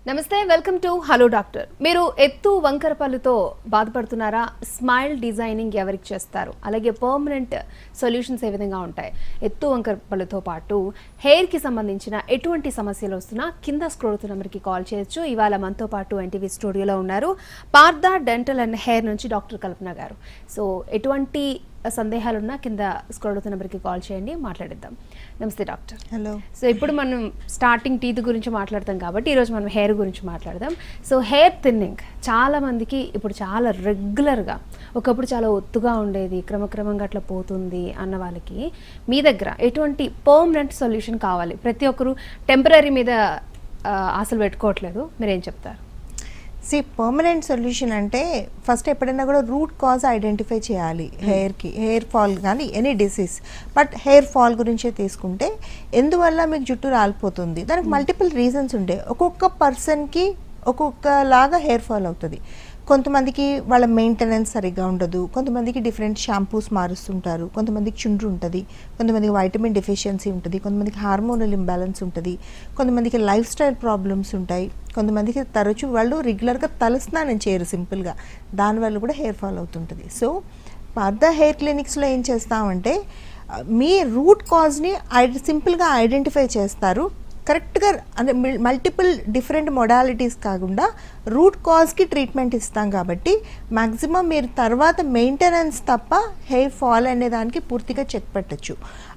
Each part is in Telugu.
నమస్తే, వెల్కమ్ టు హలో డాక్టర్. మీరు ఎత్తు వంకర పళ్ళుతో బాధపడుతున్నారా? స్మైల్ డిజైనింగ్ ఎవరికి చేస్తారు? అలాగే పర్మనెంట్ సొల్యూషన్స్ ఏ విధంగా ఉంటాయి? ఎత్తు వంకర పళ్ళుతో పాటు హెయిర్కి సంబంధించిన ఎటువంటి సమస్యలు వస్తున్నా కింద స్క్రోల్ నెంబర్కి కాల్ చేయొచ్చు. ఇవాళ మనతో పాటు ఎన్టీవీ స్టూడియోలో ఉన్నారు పార్థ డెంటల్ అండ్ హెయిర్ నుంచి డాక్టర్ కల్పన గారు. సో ఎటువంటి సందేహాలున్నా కింద స్క్రోల్ అవుతున్న నెంబర్కి కాల్ చేయండి, మాట్లాడిద్దాం. నమస్తే డాక్టర్. హలో. సో ఇప్పుడు మనం స్టార్టింగ్ టీత్ గురించి మాట్లాడతాం కాబట్టి ఈరోజు మనం హెయిర్ గురించి మాట్లాడదాం. సో హెయిర్ థిన్నింగ్ చాలా మందికి ఇప్పుడు చాలా రెగ్యులర్గా, ఒకప్పుడు చాలా ఒత్తుగా ఉండేది, క్రమక్రమంగా అట్లా పోతుంది అన్న వాళ్ళకి మీ దగ్గర ఎటువంటి పర్మనెంట్ సొల్యూషన్ కావాలి? ప్రతి ఒక్కరు టెంపరీ మీద ఆశలు పెట్టుకోవట్లేదు, మీరేం చెప్తారు? పర్మనెంట్ సొల్యూషన్ అంటే ఫస్ట్ ఎప్పుడైనా కూడా రూట్ కాజ్ ఐడెంటిఫై చేయాలి. హెయిర్ ఫాల్ కానీ any disease, but hair fall గురించే తీసుకుంటే ఎందువల్ల మీకు జుట్టు రాలిపోతుంది, దానికి మల్టిపుల్ రీజన్స్ ఉంటాయి. ఒక్కొక్క పర్సన్కి ఒక్కొక్కలాగా హెయిర్ ఫాల్ అవుతుంది. కొంతమందికి వాళ్ళ మెయింటెనెన్స్ సరిగ్గా ఉండదు, కొంతమందికి డిఫరెంట్ షాంపూస్ మారుస్తుంటారు, కొంతమందికి చుండ్రు ఉంటుంది, కొంతమందికి వైటమిన్ డెఫిషియన్సీ ఉంటుంది, కొంతమందికి హార్మోనల్ ఇంబ్యాలెన్స్ ఉంటుంది, కొంతమందికి లైఫ్ స్టైల్ ప్రాబ్లమ్స్ ఉంటాయి, కొంతమందికి తరచూ వాళ్ళు రెగ్యులర్గా తలస్నానం చేయరు సింపుల్గా, దానివల్ల కూడా హెయిర్ ఫాల్ అవుతుంటుంది. సో పార్థ హెయిర్ క్లినిక్స్లో ఏం చేస్తామంటే మీ రూట్ కాజ్ని సింపుల్గా ఐడెంటిఫై చేస్తారు. కరెక్ట్గా అంటే మల్టిపుల్ డిఫరెంట్ మొడాలిటీస్ కాకుండా రూట్ కాజ్కి ట్రీట్మెంట్ ఇస్తాం కాబట్టి మ్యాక్సిమం మీరు తర్వాత మెయింటెనెన్స్ తప్ప హెయిర్ ఫాల్ అనే దానికి పూర్తిగా చెక్ పెట్టచ్చు.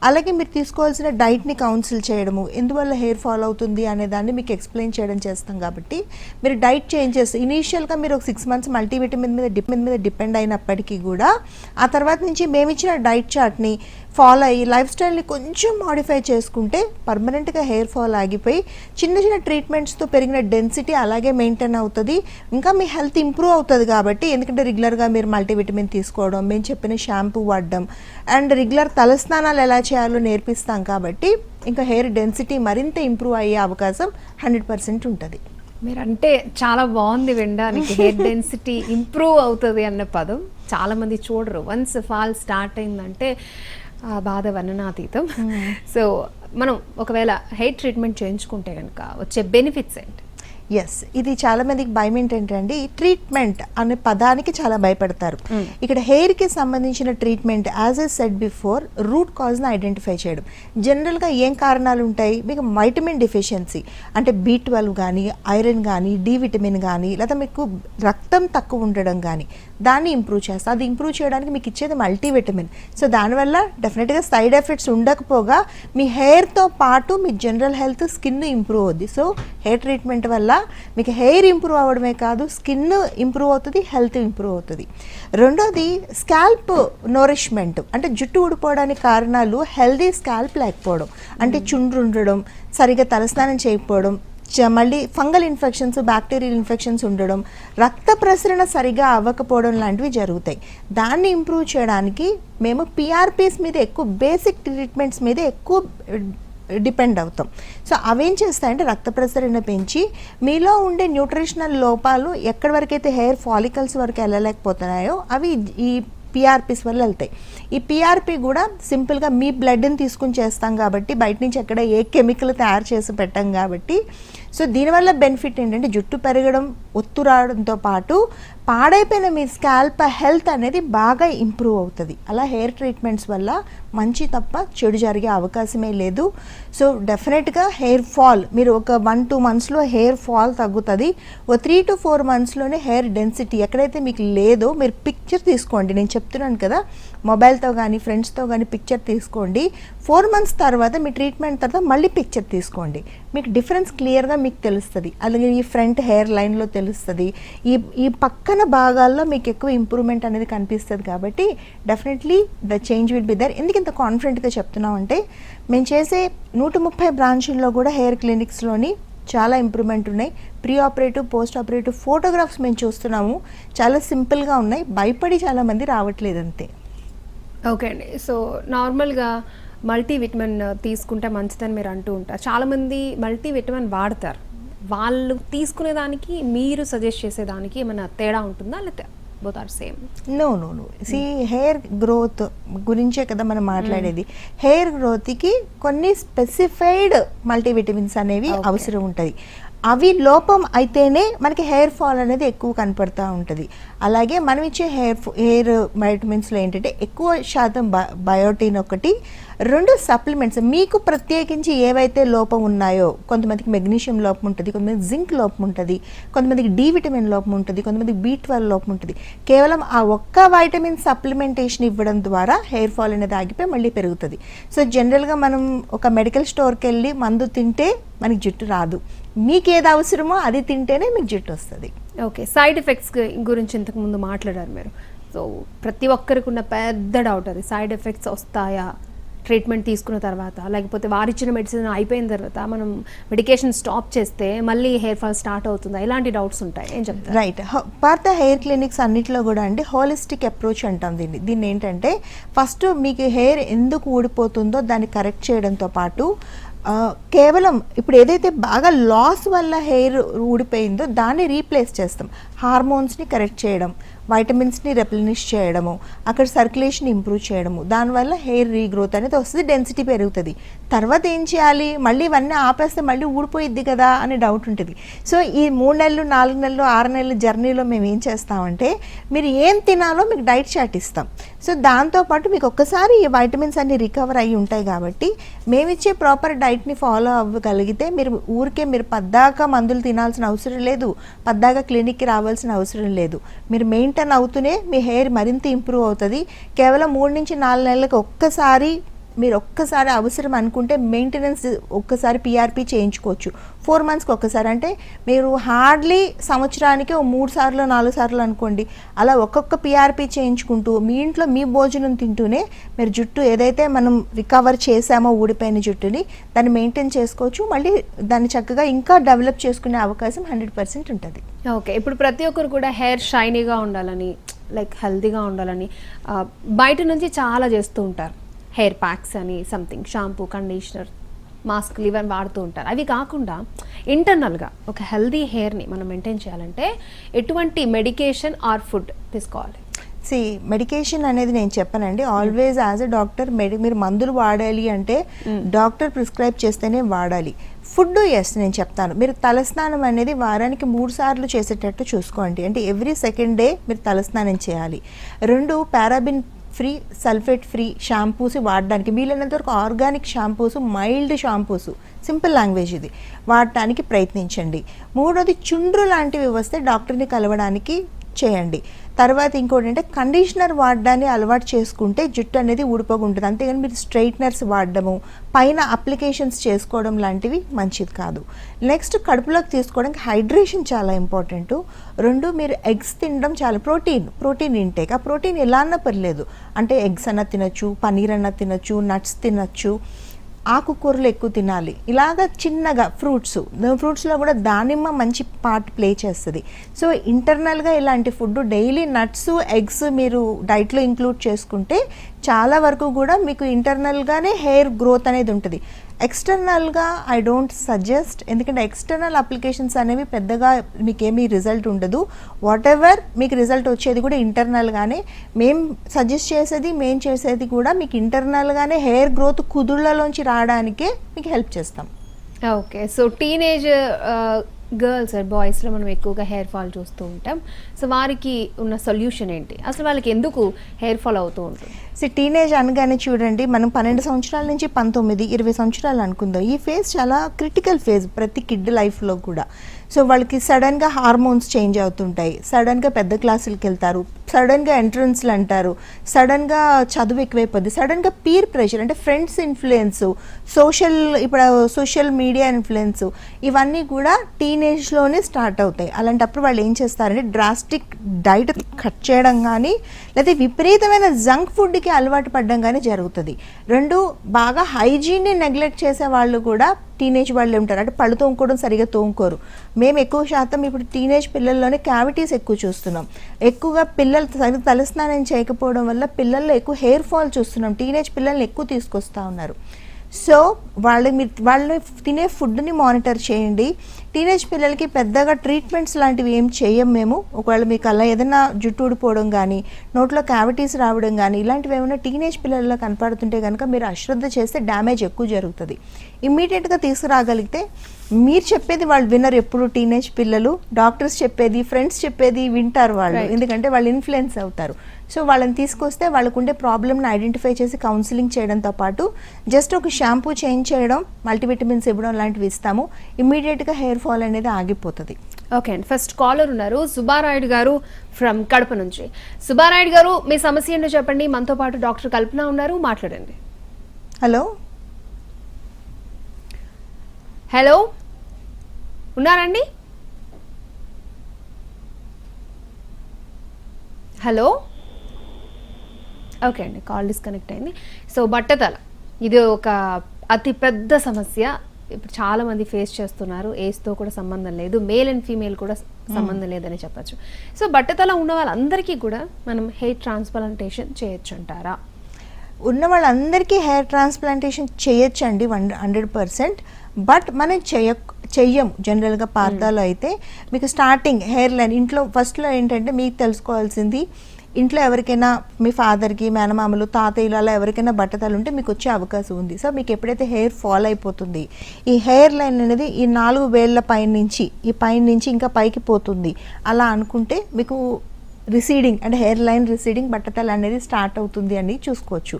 అలాగే మీరు తీసుకోవాల్సిన డైట్ని కౌన్సిల్ చేయడము, ఎందువల్ల హెయిర్ ఫాల్ అవుతుంది అనే దాన్ని మీకు ఎక్స్ప్లెయిన్ చేయడం చేస్తాం కాబట్టి మీరు డైట్ చేంజెస్ ఇనీషియల్గా మీరు ఒక 6 months మల్టీవిటమిన్ మీద డిపెండ్ అయినప్పటికీ కూడా ఆ తర్వాత నుంచి మేమిచ్చిన డైట్ చార్ట్ని ఫాలో అయ్యి లైఫ్ స్టైల్ని కొంచెం మాడిఫై చేసుకుంటే పర్మనెంట్గా హెయిర్ ఫాల్ ఆగిపోయి చిన్న చిన్న ట్రీట్మెంట్స్తో పెరిగిన డెన్సిటీ అలాగే మెయింటైన్ అవుతుంది. ఇంకా మీ హెల్త్ ఇంప్రూవ్ అవుతుంది కాబట్టి, ఎందుకంటే రెగ్యులర్గా మీరు మల్టీవిటమిన్ తీసుకోవడం, మేము చెప్పిన షాంపూ వాడడం అండ్ రెగ్యులర్ తలస్నానాలు ఎలా చేయాలో నేర్పిస్తాం కాబట్టి ఇంకా హెయిర్ డెన్సిటీ మరింత ఇంప్రూవ్ అయ్యే అవకాశం 100% ఉంటుంది. మీరంటే చాలా బాగుంది వినడానికి. హెయిర్ డెన్సిటీ ఇంప్రూవ్ అవుతుంది అన్న పదం చాలామంది చూడరు. వన్స్ ఫాల్ స్టార్ట్ అయిందంటే బాధ వర్ణనాతీతం. సో మనం ఒకవేళ హెయిర్ ట్రీట్మెంట్ చేయించుకుంటే కనుక వచ్చే బెనిఫిట్స్ ఏంటి? ఎస్, ఇది చాలా మందికి భయం ఏంటంటే ట్రీట్మెంట్ అనే పదానికి చాలా భయపడతారు. ఇక్కడ హెయిర్కి సంబంధించిన treatment as a said before root కాజ్ని ఐడెంటిఫై చేయడం. జనరల్గా ఏం కారణాలు ఉంటాయి? మీకు వైటమిన్ డెఫిషియన్సీ అంటే B12 కానీ, ఐరన్ కానీ, డి విటమిన్ కానీ, లేదా మీకు రక్తం తక్కువ ఉండడం కానీ దాన్ని ఇంప్రూవ్ చేస్తా. అది ఇంప్రూవ్ చేయడానికి మీకు ఇచ్చేది మల్టీవిటమిన్. సో దానివల్ల డెఫినెట్గా సైడ్ ఎఫెక్ట్స్ ఉండకపోగా మీ హెయిర్తో పాటు మీ జనరల్ హెల్త్, స్కిన్ ఇంప్రూవ్ అవుద్ది. సో హెయిర్ ట్రీట్మెంట్ వల్ల మీకు హెయిర్ ఇంప్రూవ్ అవ్వడమే కాదు, స్కిన్ ఇంప్రూవ్ అవుతుంది, హెల్త్ ఇంప్రూవ్ అవుతుంది. రెండోది స్కాల్ప్ నోరిష్మెంట్. అంటే జుట్టు ఊడిపోవడానికి కారణాలు హెల్దీ స్కాల్ప్ లేకపోవడం, అంటే చుండ్రు ఉండడం, సరిగా తలస్నానం చేయకపోవడం, మళ్ళీ ఫంగల్ ఇన్ఫెక్షన్స్, బ్యాక్టీరియల్ ఇన్ఫెక్షన్స్ ఉండడం, రక్త ప్రసరణ సరిగా అవ్వకపోవడం లాంటివి జరుగుతాయి. దాన్ని ఇంప్రూవ్ చేయడానికి మేము PRPs మీద ఎక్కువ, బేసిక్ ట్రీట్మెంట్స్ మీద ఎక్కువ డిపెండ్ అవుతాం. సో అవేం చేస్తాయంటే రక్త ప్రసరణ పెంచి మీలో ఉండే న్యూట్రిషనల్ లోపాలు ఎక్కడి వరకైతే హెయిర్ ఫాలికల్స్ వరకు వెళ్ళలేకపోతున్నాయో అవి ఈ PRPs వల్ల వెళ్తాయి. ఈ PRP కూడా సింపుల్గా మీ బ్లడ్ని తీసుకుని చేస్తాం కాబట్టి, బయట నుంచి ఎక్కడ ఏ కెమికల్ తయారు చేసి పెట్టాం కాబట్టి. సో దీనివల్ల బెనిఫిట్ ఏంటంటే జుట్టు పెరగడం, ఒత్తు రావడంతో పాటు పాడైపోయిన మీ స్కాల్ప్ హెల్త్ అనేది బాగా ఇంప్రూవ్ అవుతుంది. అలా హెయిర్ ట్రీట్మెంట్స్ వల్ల మంచి తప్ప చెడు జరిగే అవకాశమే లేదు. సో డెఫినెట్గా హెయిర్ ఫాల్ మీరు ఒక 1-2 monthsలో హెయిర్ ఫాల్ తగ్గుతుంది. ఓ 3 to 4 monthsలోనే హెయిర్ డెన్సిటీ ఎక్కడైతే మీకు లేదో మీరు పిక్చర్ తీసుకోండి. నేను చెప్తున్నాను కదా, మొబైల్తో కానీ ఫ్రెండ్స్తో కానీ పిక్చర్ తీసుకోండి. 4 months తర్వాత మీ ట్రీట్మెంట్ తర్వాత మళ్ళీ పిక్చర్ తీసుకోండి. మీకు డిఫరెన్స్ క్లియర్గా మీకు తెలుస్తుంది. అలాగే ఈ ఫ్రంట్ హెయిర్ లైన్లో తెలుస్తుంది, ఈ పక్కన భాగాల్లో మీకు ఎక్కువ ఇంప్రూవ్మెంట్ అనేది కనిపిస్తుంది. కాబట్టి definitely the change will be there. ఎందుకు ఇంత కాన్ఫిడెంట్గా చెప్తున్నామంటే మేము చేసే 130 బ్రాంచుల్లో కూడా హెయిర్ క్లినిక్స్లోని చాలా ఇంప్రూవ్మెంట్ ఉన్నాయి. Pre operative, post operative photographs మేము చూస్తున్నాము, చాలా సింపుల్గా ఉన్నాయి. భయపడి చాలామంది రావట్లేదు అంతే. ఓకే అండి. సో నార్మల్గా మల్టీవిటమిన్ తీసుకుంటే మంచిదని మీరు అంటూ ఉంటారు. చాలామంది మల్టీవిటమిన్ వాడతారు. వాళ్ళు తీసుకునేదానికి మీరు సజెస్ట్ చేసేదానికి ఏమైనా తేడా ఉంటుందా? లేకపోతే both are same? No hair growth గురించే కదా మనం మాట్లాడేది. హెయిర్ గ్రోత్కి కొన్ని స్పెసిఫైడ్ మల్టీవిటమిన్స్ అనేవి అవసరం ఉంటుంది. అవి లోపం అయితేనే మనకి హెయిర్ ఫాల్ అనేది ఎక్కువ కనపడుతూ ఉంటుంది. అలాగే మనం ఇచ్చే హెయిర్ వైటమిన్స్లో ఏంటంటే ఎక్కువ శాతం బయోటిన్ ఒకటి, 2 సప్లిమెంట్స్ మీకు ప్రత్యేకించి ఏవైతే లోపం ఉన్నాయో, కొంతమందికి మెగ్నీషియం లోపం ఉంటుంది, కొంతమందికి జింక్ లోపం ఉంటుంది, కొంతమందికి డి విటమిన్ లోపం ఉంటుంది, కొంతమందికి B12 లోపం ఉంటుంది. కేవలం ఆ ఒక్క వైటమిన్ సప్లిమెంటేషన్ ఇవ్వడం ద్వారా హెయిర్ ఫాల్ అనేది ఆగిపోయి మళ్ళీ పెరుగుతుంది. సో జనరల్గా మనం ఒక మెడికల్ స్టోర్కి వెళ్ళి మందు తింటే మనకి జుట్టు రాదు. మీకు ఏది అవసరమో అది తింటేనే మీకు జుట్టు వస్తుంది. ఓకే, సైడ్ ఎఫెక్ట్స్ గురించి ఇంతకు ముందు మాట్లాడారు మీరు. సో ప్రతి ఒక్కరికి ఉన్న పెద్ద డౌట్ అది, సైడ్ ఎఫెక్ట్స్ వస్తాయా ట్రీట్మెంట్ తీసుకున్న తర్వాత, లేకపోతే వారిచ్చిన మెడిసిన్ అయిపోయిన తర్వాత మనం మెడికేషన్ స్టాప్ చేస్తే మళ్ళీ హెయిర్ ఫాల్ స్టార్ట్ అవుతుందా? ఇలాంటి డౌట్స్ ఉంటాయి, ఏం చెప్తారు? రైట్. పార్త హెయిర్ క్లినిక్స్ అన్నిట్లో కూడా అండి హోలిస్టిక్ అప్రోచ్ అంటాం దీన్ని ఏంటంటే ఫస్ట్ మీకు హెయిర్ ఎందుకు ఊడిపోతుందో దాన్ని కరెక్ట్ చేయడంతో పాటు కేవలం ఇప్పుడు ఏదైతే బాగా లాస్ వల్ల హెయిర్ ఊడిపోయిందో దాన్ని రీప్లేస్ చేస్తాం. హార్మోన్స్ని కరెక్ట్ చేయడం, వైటమిన్స్ని రెప్లెనిష్ చేయడము, అక్కడ సర్క్యులేషన్ ఇంప్రూవ్ చేయడము, దానివల్ల హెయిర్ రీగ్రోత్ అనేది వస్తుంది, డెన్సిటీ పెరుగుతుంది. తర్వాత ఏం చేయాలి? మళ్ళీ ఇవన్నీ ఆపేస్తే మళ్ళీ ఊడిపోయిద్ది కదా అని డౌట్ ఉంటుంది. సో ఈ 3 నెలలు 4 నెలలు 6 నెలల జర్నీలో మేము ఏం చేస్తామంటే మీరు ఏం తినాలో మీకు డైట్ చార్ట్ ఇస్తాం. సో దాంతోపాటు మీకు ఒక్కసారి ఈ వైటమిన్స్ అన్ని రికవర్ అయ్యి ఉంటాయి కాబట్టి మేమిచ్చే ప్రాపర్ డైట్ని ఫాలో అవ్వగలిగితే మీరు పద్దాకా మందులు తినాల్సిన అవసరం లేదు, పద్దాకా క్లినిక్కి రావాల్సిన అవసరం లేదు. మీరు మెయింటైన్ అవుతూనే మీ హెయిర్ మరింత ఇంప్రూవ్ అవుతుంది. కేవలం 3 నుంచి 4 నెలలకు ఒక్కసారి అవసరం అనుకుంటే మెయింటెనెన్స్ ఒక్కసారి PRP చేయించుకోవచ్చు. 4 మంత్స్కి ఒక్కసారి, అంటే మీరు హార్డ్లీ సంవత్సరానికి 3 సార్లు 4 సార్లు అనుకోండి, అలా ఒక్కొక్క PRP చేయించుకుంటూ మీ ఇంట్లో మీ భోజనం తింటూనే మీరు జుట్టు ఏదైతే మనం రికవర్ చేసామో ఊడిపోయిన జుట్టుని దాన్ని మెయింటైన్ చేసుకోవచ్చు. మళ్ళీ దాన్ని చక్కగా ఇంకా డెవలప్ చేసుకునే అవకాశం 100% ఉంటుంది. ఓకే, ఇప్పుడు ప్రతి ఒక్కరు కూడా హెయిర్ షైనీగా ఉండాలని, లైక్ హెల్తీగా ఉండాలని బయట నుంచి చాలా చేస్తూ ఉంటారు. హెయిర్ ప్యాక్స్ అని, సంథింగ్ షాంపూ, కండిషనర్, మాస్క్లు ఇవన్నీ వాడుతూ ఉంటారు. అవి కాకుండా ఇంటర్నల్గా ఒక హెల్దీ హెయిర్ని మనం మెయింటైన్ చేయాలంటే ఎటువంటి మెడికేషన్ ఆర్ ఫుడ్ తీసుకోవాలి? మెడికేషన్ అనేది నేను చెప్పానండి, ఆల్వేస్ యాజ్ ఎ డాక్టర్ మీరు మందులు వాడాలి అంటే డాక్టర్ ప్రిస్క్రైబ్ చేస్తేనే వాడాలి. ఫుడ్ నేను చెప్తాను, మీరు తలస్నానం అనేది వారానికి 3 సార్లు చేసేటట్టు చూసుకోండి. అంటే ఎవ్రీ సెకండ్ డే మీరు తలస్నానం చేయాలి. 2 paraben free, sulphate free shampoos వాడడానికి వీలైనంత వరకు organic shampoos, mild shampoos, simple language ఇది వాడటానికి ప్రయత్నించండి. 3వది చుండ్రు లాంటివి వస్తే డాక్టర్ని కలవడానికి చేయండి. తర్వాత ఇంకోటి అంటే కండిషనర్ వాడడాన్ని అలవాటు చేసుకుంటే జుట్టు అనేది ఊడిపోకుంటుంది. అంతేగాని మీరు స్ట్రైట్నర్స్ వాడడము, పైన అప్లికేషన్స్ చేసుకోవడం లాంటివి మంచిది కాదు. నెక్స్ట్ కడుపులోకి తీసుకోవడానికి హైడ్రేషన్ చాలా ఇంపార్టెంట్. 2 మీరు ఎగ్స్ తినడం చాలా, ప్రోటీన్ ఇంటేక్. ఆ ప్రోటీన్ ఎలా అన్నా పర్లేదు, అంటే ఎగ్స్ అన్నా తినచ్చు, పనీర్ అన్నా తినచ్చు, నట్స్ తినచ్చు, ఆకుకూరలు ఎక్కువ తినాలి. ఇలాగా చిన్నగా ఫ్రూట్స్లో కూడా దానిమ్మ మంచి పార్ట్ ప్లే చేస్తుంది. సో ఇంటర్నల్గా ఇలాంటి ఫుడ్ డైలీ నట్స్, ఎగ్స్ మీరు డైట్లో ఇంక్లూడ్ చేసుకుంటే చాలా వరకు కూడా మీకు ఇంటర్నల్గానే హెయిర్ గ్రోత్ అనేది ఉంటుంది. ఎక్స్టర్నల్గా ఐ డోంట్ సజెస్ట్, ఎందుకంటే ఎక్స్టర్నల్ అప్లికేషన్స్ అనేవి పెద్దగా మీకేమీ రిజల్ట్ ఉండదు. వాట్ ఎవర్ మీకు రిజల్ట్ వచ్చేది కూడా ఇంటర్నల్గానే. మేము సజెస్ట్ చేసేది, మేము చేసేది కూడా మీకు ఇంటర్నల్గానే హెయిర్ గ్రోత్ కుదుళ్లలోంచి రావడానికే మీకు హెల్ప్ చేస్తాం. ఓకే, సో టీనేజ్ గర్ల్స్ బాయ్స్లో మనం ఎక్కువగా హెయిర్ ఫాల్ చూస్తూ ఉంటాం. సో వారికి ఉన్న సొల్యూషన్ ఏంటి? అసలు వాళ్ళకి ఎందుకు హెయిర్ ఫాల్ అవుతూ ఉంటుంది? టీనేజ్ అనగానే చూడండి, మనం 12 సంవత్సరాల నుంచి 19, 20 సంవత్సరాలు అనుకుందాం. ఈ ఫేజ్ చాలా క్రిటికల్ ఫేజ్ ప్రతి కిడ్ లైఫ్లో కూడా. సో వాళ్ళకి సడన్గా హార్మోన్స్ చేంజ్ అవుతుంటాయి, సడన్గా పెద్ద క్లాసులకి వెళ్తారు, సడన్గా ఎంట్రన్స్లు అంటారు, సడన్గా చదువు ఎక్కువైపోద్ది, సడన్గా పీర్ ప్రెషర్ అంటే ఫ్రెండ్స్ ఇన్ఫ్లుయెన్స్, ఇప్పుడు సోషల్ మీడియా ఇన్ఫ్లుయెన్స్, ఇవన్నీ కూడా టీనేజ్లోనే స్టార్ట్ అవుతాయి. అలాంటప్పుడు వాళ్ళు ఏం చేస్తారంటే డ్రాస్టిక్ డైట్ కట్ చేయడం కానీ, లేదా విపరీతమైన జంక్ ఫుడ్కి అలవాటు పడడం కానీ జరుగుతుంది. 2 బాగా హైజీన్ని నెగ్లెక్ట్ చేసే వాళ్ళు కూడా టీనేజ్ వాళ్ళు ఉంటారు. అంటే పళ్ళు తోముకోవడం సరిగా తోముకోరు. మేము ఎక్కువ శాతం ఇప్పుడు టీనేజ్ పిల్లల్లోనే క్యావిటీస్ ఎక్కువ చూస్తున్నాం. ఎక్కువగా పిల్లలు తలస్నానం చేయకపోవడం వల్ల పిల్లల్లో ఎక్కువ హెయిర్ ఫాల్ చూస్తున్నాం. టీనేజ్ పిల్లల్ని ఎక్కువ తీసుకొస్తూ ఉన్నారు. సో వాళ్ళు తినే ఫుడ్ని మానిటర్ చేయండి. టీనేజ్ పిల్లలకి పెద్దగా ట్రీట్మెంట్స్ లాంటివి ఏం చేయం మేము. ఒకవేళ మీకు అలా ఏదైనా జుట్టు ఊడిపోవడం కానీ, నోట్లో క్యావిటీస్ రావడం కానీ, ఇలాంటివి ఏమైనా టీనేజ్ పిల్లల్లో కనపడుతుంటే కనుక మీరు అశ్రద్ధ చేస్తే డ్యామేజ్ ఎక్కువ జరుగుతుంది. ఇమ్మీడియట్గా తీసుకురాగలిగితే, మీరు చెప్పేది వాళ్ళు వినరు ఎప్పుడు టీనేజ్ పిల్లలు, డాక్టర్స్ చెప్పేది, ఫ్రెండ్స్ చెప్పేది వింటారు వాళ్ళు, ఎందుకంటే వాళ్ళు ఇన్ఫ్లుయెన్స్ అవుతారు. సో వాళ్ళని తీసుకొస్తే వాళ్ళకు ఉండే ప్రాబ్లమ్ని ఐడెంటిఫై చేసి కౌన్సిలింగ్ చేయడంతో పాటు జస్ట్ ఒక షాంపూ చేంజ్ చేయడం, మల్టీవిటమిన్స్ ఇవ్వడం లాంటివి ఇస్తాము. ఇమ్మీడియట్గా హెయిర్ ఫాల్ అనేది ఆగిపోతుంది. ఓకే అండి, ఫస్ట్ కాలర్ ఉన్నారు సుబ్బారాయుడు గారు ఫ్రమ్ కడప నుంచి. సుబ్బారాయుడు గారు, మీ సమస్య ఏంటో చెప్పండి. మనతో పాటు డాక్టర్ కల్పన ఉన్నారు, మాట్లాడండి. హలో హలో, ఉన్నారండి? హలో, ఓకే అండి, కాల్ డిస్కనెక్ట్ అయింది. సో బట్టతల ఇది ఒక అతి పెద్ద సమస్య. ఇప్పుడు చాలా మంది ఫేస్ చేస్తున్నారు. ఏజ్తో కూడా సంబంధం లేదు, మేల్ అండ్ ఫీమేల్ కూడా సంబంధం లేదని చెప్పచ్చు. సో బట్టతల ఉన్న వాళ్ళందరికీ కూడా మనం హెయిర్ ట్రాన్స్ప్లాంటేషన్ చేయొచ్చు అంటారా? ఉన్న వాళ్ళందరికీ హెయిర్ ట్రాన్స్ప్లాంటేషన్ చేయొచ్చండి 100%. బట్ మనం చెయ్యం జనరల్గా పార్థాలో అయితే. మీకు స్టార్టింగ్ హెయిర్ లైన్ ఇంట్లో ఫస్ట్లో ఏంటంటే మీకు తెలుసుకోవాల్సింది, ఇంట్లో ఎవరికైనా మీ ఫాదర్కి, మేనమామలు, తాతయ్యలు అలా ఎవరికైనా బట్టతలు ఉంటే మీకు వచ్చే అవకాశం ఉంది. సో మీకు ఎప్పుడైతే హెయిర్ ఫాల్ అయిపోతుంది, ఈ హెయిర్ లైన్ అనేది ఈ 4 వేళ్ళ పైన నుంచి ఇంకా పైకి పోతుంది అలా అనుకుంటే మీకు రిసీడింగ్ అంటే హెయిర్ లైన్ రిసీడింగ్ బట్టతల అనేది స్టార్ట్ అవుతుంది అని చూసుకోవచ్చు.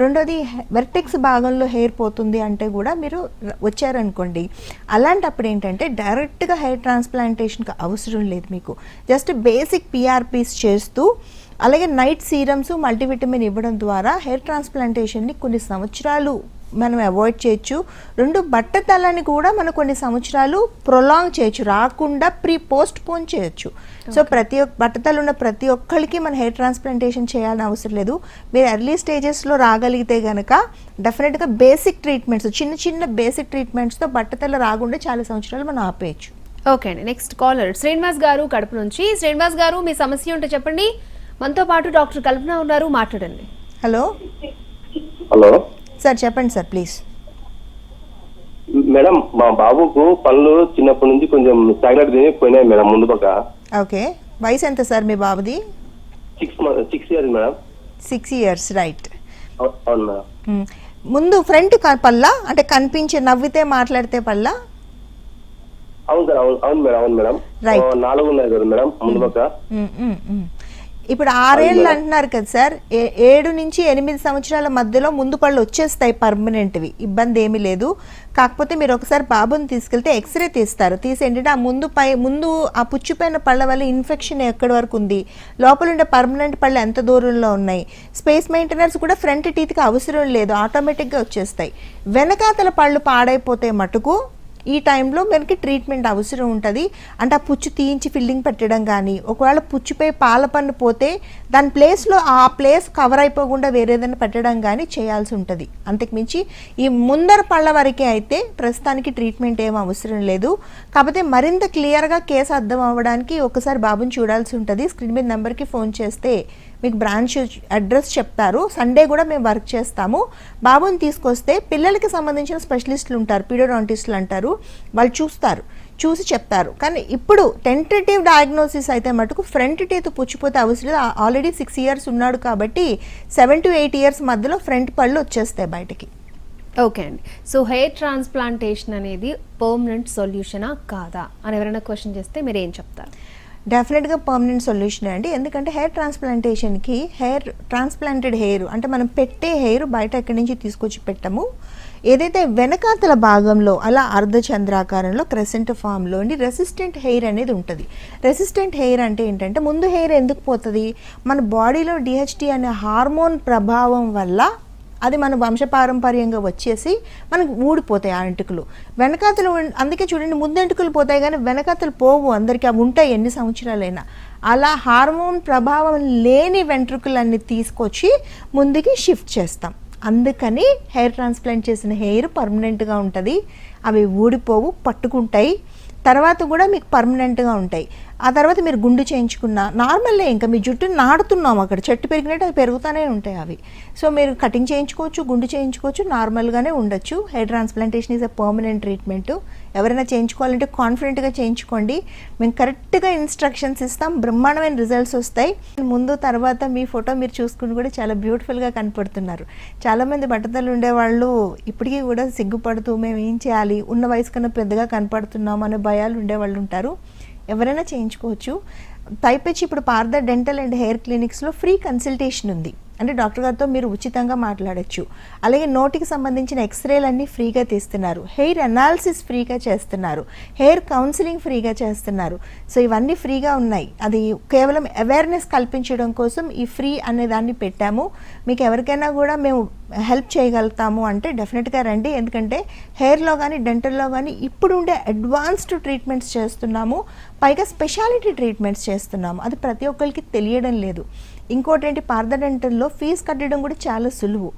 రెండోది వెర్టెక్స్ భాగంలో హెయిర్ పోతుంది అంటే కూడా మీరు వచ్చారనుకోండి, అలాంటప్పుడు ఏంటంటే డైరెక్ట్గా హెయిర్ ట్రాన్స్ప్లాంటేషన్కి అవసరం లేదు. మీకు జస్ట్ బేసిక్ పిఆర్పీస్ చేస్తూ అలాగే నైట్ సీరమ్స్, మల్టీవిటమిన్ ఇవ్వడం ద్వారా హెయిర్ ట్రాన్స్ప్లాంటేషన్ని కొన్ని సంవత్సరాలు మనం అవాయిడ్ చేయొచ్చు. రెండు బట్టతలని కూడా మనం కొన్ని సంవత్సరాలు ప్రొలాంగ్ చేయొచ్చు, రాకుండా పోస్ట్ పోన్ చేయొచ్చు. సో బట్టతలు ఉన్న ప్రతి ఒక్కరికి మన హెయిర్ ట్రాన్స్ప్లాంటేషన్ చేయాలని అవసరం లేదు. మీరు ఎర్లీ స్టేజెస్లో రాగలిగితే కనుక డెఫినెట్గా బేసిక్ ట్రీట్మెంట్స్, చిన్న బేసిక్ ట్రీట్మెంట్స్తో బట్టతల రాకుండా చాలా సంవత్సరాలు మనం ఆపేయచ్చు. ఓకే అండి, నెక్స్ట్ కాలర్ శ్రీనివాస్ గారు కడప నుంచి. శ్రీనివాస్ గారు, మీ సమస్య ఉంటే చెప్పండి. మనతో పాటు డాక్టర్ కల్పన ఉన్నారు, మాట్లాడండి. హలో హలో సార్, చెప్పండి సార్ ప్లీజ్. మేడం, మా బాబుకు పళ్ళు చిన్నప్పటి నుంచి కొంచెం చాక్లెట్ తిని పోయినాయి మేడం ముందు పక్క. ఓకే, వయసు ఎంత సార్ మీ బాబుది? 6 ఇయర్స్ మేడం. 6 years, right. అవును మేడం. ముందు ఫ్రంట్ పళ్ళ అంటే కనిపించే నవ్వితే మాట్లాడితే పళ్ళ? అవును సార్, అవును మేడం, అవును మేడం. 4 ఉన్నాయి కదా మేడం ముందు పక్క. ఇప్పుడు 6 ఏళ్ళు అంటున్నారు కదా సార్, 7 నుంచి 8 సంవత్సరాల మధ్యలో ముందు పళ్ళు వచ్చేస్తాయి పర్మనెంట్వి, ఇబ్బంది ఏమీ లేదు. కాకపోతే మీరు ఒకసారి బాబుని తీసుకెళ్తే ఎక్స్రే తీస్తారు. తీసి ఏంటంటే ఆ ముందు ఆ పుచ్చిపోయిన పళ్ళ వల్ల ఇన్ఫెక్షన్ ఎక్కడి వరకు ఉంది, లోపల ఉండే పర్మనెంట్ పళ్ళు ఎంత దూరంలో ఉన్నాయి, స్పేస్ మెయింటెనెన్స్ కూడా ఫ్రంట్ టీత్కి అవసరం లేదు, ఆటోమేటిక్గా వచ్చేస్తాయి. వెనకాతల పళ్ళు పాడైపోతే మటుకు ఈ టైంలో మనకి ట్రీట్మెంట్ అవసరం ఉంటుంది. అంటే ఆ పుచ్చు తీయించి ఫిల్లింగ్ పెట్టడం కానీ, ఒకవేళ పుచ్చిపోయి పాల పన్ను పోతే దాని ప్లేస్లో ఆ ప్లేస్ కవర్ అయిపోకుండా వేరేదైనా పెట్టడం కానీ చేయాల్సి ఉంటుంది. అంతకుమించి ఈ ముందర పళ్ళ వరకే అయితే ప్రస్తుతానికి ట్రీట్మెంట్ ఏం అవసరం లేదు. కాకపోతే మరింత క్లియర్గా కేసు అర్థం అవ్వడానికి ఒకసారి బాబుని చూడాల్సి ఉంటుంది. స్క్రీన్ మీద నెంబర్కి ఫోన్ చేస్తే మీకు బ్రాంచ్ అడ్రస్ చెప్తారు. సండే కూడా మేము వర్క్ చేస్తాము. బాబుని తీసుకొస్తే పిల్లలకి సంబంధించిన స్పెషలిస్టులు ఉంటారు, పీడియాట్రిస్టులు అంటారు, వాళ్ళు చూసి చెప్తారు. కానీ ఇప్పుడు టెంటేటివ్ డయాగ్నోసిస్ అయితే మటుకు ఫ్రంట్ టీత్ పుచ్చిపోతే అవసరం లేదు. ఆల్రెడీ 6 years ఉన్నాడు కాబట్టి 7 to 8 years మధ్యలో ఫ్రంట్ పళ్ళు వచ్చేస్తాయి బయటికి. ఓకే అండి, సో హెయిర్ ట్రాన్స్ప్లాంటేషన్ అనేది పర్మనెంట్ సొల్యూషనా కాదా అని ఎవరైనా క్వశ్చన్ చేస్తే మీరు ఏం చెప్తారు? డెఫినెట్గా పర్మనెంట్ సొల్యూషన్ అండి. ఎందుకంటే హెయిర్ ట్రాన్స్ప్లాంటేషన్కి ట్రాన్స్ప్లాంటెడ్ హెయిర్ అంటే మనం పెట్టే హెయిర్ బయట ఎక్కడి నుంచి తీసుకొచ్చి పెట్టము. ఏదైతే వెనకాతల భాగంలో అలా అర్ధచంద్రాకారంలో క్రెసెంట్ ఫామ్లో రెసిస్టెంట్ హెయిర్ అనేది ఉంటుంది. రెసిస్టెంట్ హెయిర్ అంటే ఏంటంటే ముందు హెయిర్ ఎందుకు పోతుంది, మన బాడీలో DHT అనే హార్మోన్ ప్రభావం వల్ల అది మన వంశపారంపర్యంగా వచ్చేసి మనకు ఊడిపోతాయి ఆ వెంట్రుకలు. వెనకాతలు అందుకే చూడండి, ముందు వెంట్రుకలు పోతాయి కానీ వెనకాతలు పోవు, అందరికీ అవి ఉంటాయి ఎన్ని సంవత్సరాలైనా. అలా హార్మోన్ ప్రభావం లేని వెంట్రుకలన్నీ తీసుకొచ్చి ముందుకి షిఫ్ట్ చేస్తాం. అందుకని హెయిర్ ట్రాన్స్ప్లాంట్ చేసిన హెయిర్ పర్మనెంట్గా ఉంటుంది. అవి ఊడిపోవు, పట్టుకుంటాయి, తర్వాత కూడా మీకు పర్మనెంట్గా ఉంటాయి. ఆ తర్వాత మీరు గుండు చేయించుకున్న నార్మల్లే, ఇంకా మీ జుట్టు నాడుతున్నాం అక్కడ, చెట్టు పెరిగినట్టు అవి పెరుగుతూనే ఉంటాయి అవి. సో మీరు కటింగ్ చేయించుకోవచ్చు, గుండు చేయించుకోవచ్చు, నార్మల్గానే ఉండొచ్చు. Hair transplantation is a permanent treatment. ఎవరైనా చేయించుకోవాలంటే కాన్ఫిడెంట్గా చేయించుకోండి. మేము కరెక్ట్గా ఇన్స్ట్రక్షన్స్ ఇస్తాం, బ్రహ్మాండమైన రిజల్ట్స్ వస్తాయి. ముందు తర్వాత మీ ఫోటో మీరు చూసుకుని కూడా చాలా బ్యూటిఫుల్గా కనపడుతున్నారు. చాలామంది బట్టతలు ఉండేవాళ్ళు ఇప్పటికీ కూడా సిగ్గుపడుతూ మేము ఏం చేయాలి, ఉన్న వయసు కన్నా పెద్దగా కనపడుతున్నాం అనే భయాలు ఉండేవాళ్ళు ఉంటారు. ఎవరైనా చేయించుకోవచ్చు. పైపెచ్చి ఇప్పుడు పార్థ డెంటల్ అండ్ హెయిర్ క్లినిక్స్లో ఫ్రీ కన్సల్టేషన్ ఉంది. అంటే డాక్టర్ గారితో మీరు ఉచితంగా మాట్లాడచ్చు. అలాగే నోటికి సంబంధించిన ఎక్స్రేలన్నీ ఫ్రీగా తీస్తున్నారు, హెయిర్ అనాలిసిస్ ఫ్రీగా చేస్తున్నారు, హెయిర్ కౌన్సిలింగ్ ఫ్రీగా చేస్తున్నారు. సో ఇవన్నీ ఫ్రీగా ఉన్నాయి. అది కేవలం అవేర్నెస్ కల్పించడం కోసం ఈ ఫ్రీ అనే దాన్ని పెట్టాము. మీకు ఎవరికైనా కూడా మేము హెల్ప్ చేయగలుగుతాము అంటే డెఫినెట్గా రండి. ఎందుకంటే హెయిర్లో కానీ డెంటల్లో కానీ ఇప్పుడు ఉండే అడ్వాన్స్డ్ ట్రీట్మెంట్స్ చేస్తున్నాము, పైగా స్పెషాలిటీ ట్రీట్మెంట్స్ చేస్తున్నాము. అది ప్రతి ఒక్కరికి తెలియడం లేదు. ఇంకోటి ఏంటి, పార్థ డెంటల్లో ఫీజు కట్టడం కూడా చాలా సులువు.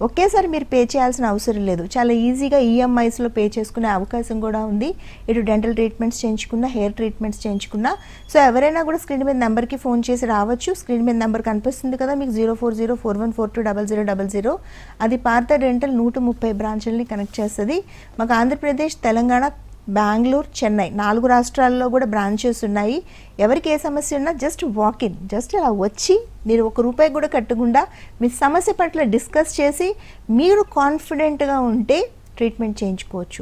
ఒకేసారి మీరు పే చేయాల్సిన అవసరం లేదు, చాలా ఈజీగా ఈఎంఐస్లో పే చేసుకునే అవకాశం కూడా ఉంది. ఇటు డెంటల్ ట్రీట్మెంట్స్ చేయించుకున్నా, హెయిర్ ట్రీట్మెంట్స్ చేయించుకున్నా. సో ఎవరైనా కూడా స్క్రీన్ మీద నెంబర్కి ఫోన్ చేసి రావచ్చు. స్క్రీన్ మీద నెంబర్ కనిపిస్తుంది కదా మీకు, 04041420000. అది పార్థ డెంటల్ 130 బ్రాంచుల్ని కనెక్ట్ చేస్తుంది. మాకు ఆంధ్రప్రదేశ్, తెలంగాణ, బెంగళూరు, చెన్నై 4 రాష్ట్రాల్లో కూడా బ్రాంచెస్ ఉన్నాయి. ఎవరికి ఏ సమస్య ఉన్నా జస్ట్ వాకిన్, జస్ట్ అలా వచ్చి మీరు ₹1 కూడా కట్టకుండా మీ సమస్య పట్ల డిస్కస్ చేసి మీరు కాన్ఫిడెంట్గా ఉంటే ట్రీట్మెంట్ చేయించుకోవచ్చు.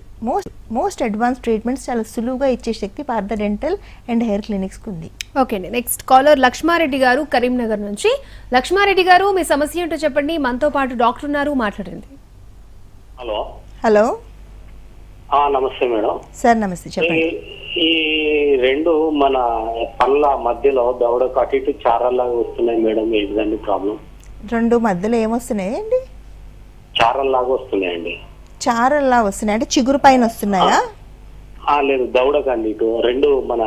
మోస్ట్ అడ్వాన్స్ ట్రీట్మెంట్స్ చాలా సులువుగా ఇచ్చే శక్తి పార్థ డెంటల్ అండ్ హెయిర్ క్లినిక్స్కి ఉంది. ఓకే అండి, నెక్స్ట్ కాలర్ లక్ష్మారెడ్డి గారు కరీంనగర్ నుంచి. లక్ష్మారెడ్డి గారు మీ సమస్య ఏంటో చెప్పండి, మనతో పాటు డాక్టర్ ఉన్నారు, మాట్లాడండి. హలో నమస్తే మేడం. సార్ నమస్తే, చెప్పండి. ఈ రెండు మన పళ్ళ మధ్యలో దవడకు అటు ఇటు చారల్లాగా వస్తున్నాయి మేడం, ఏంటిదండి ప్రాబ్లం? రెండు మధ్యలో ఏమొస్తున్నాయండి? చారల్లాగా వస్తున్నాయండి. చారల్లా వస్తున్నాయి అంటే చిగురు పైన వస్తున్నాయా? లేదు, దవడకండి ఇటు రెండు మన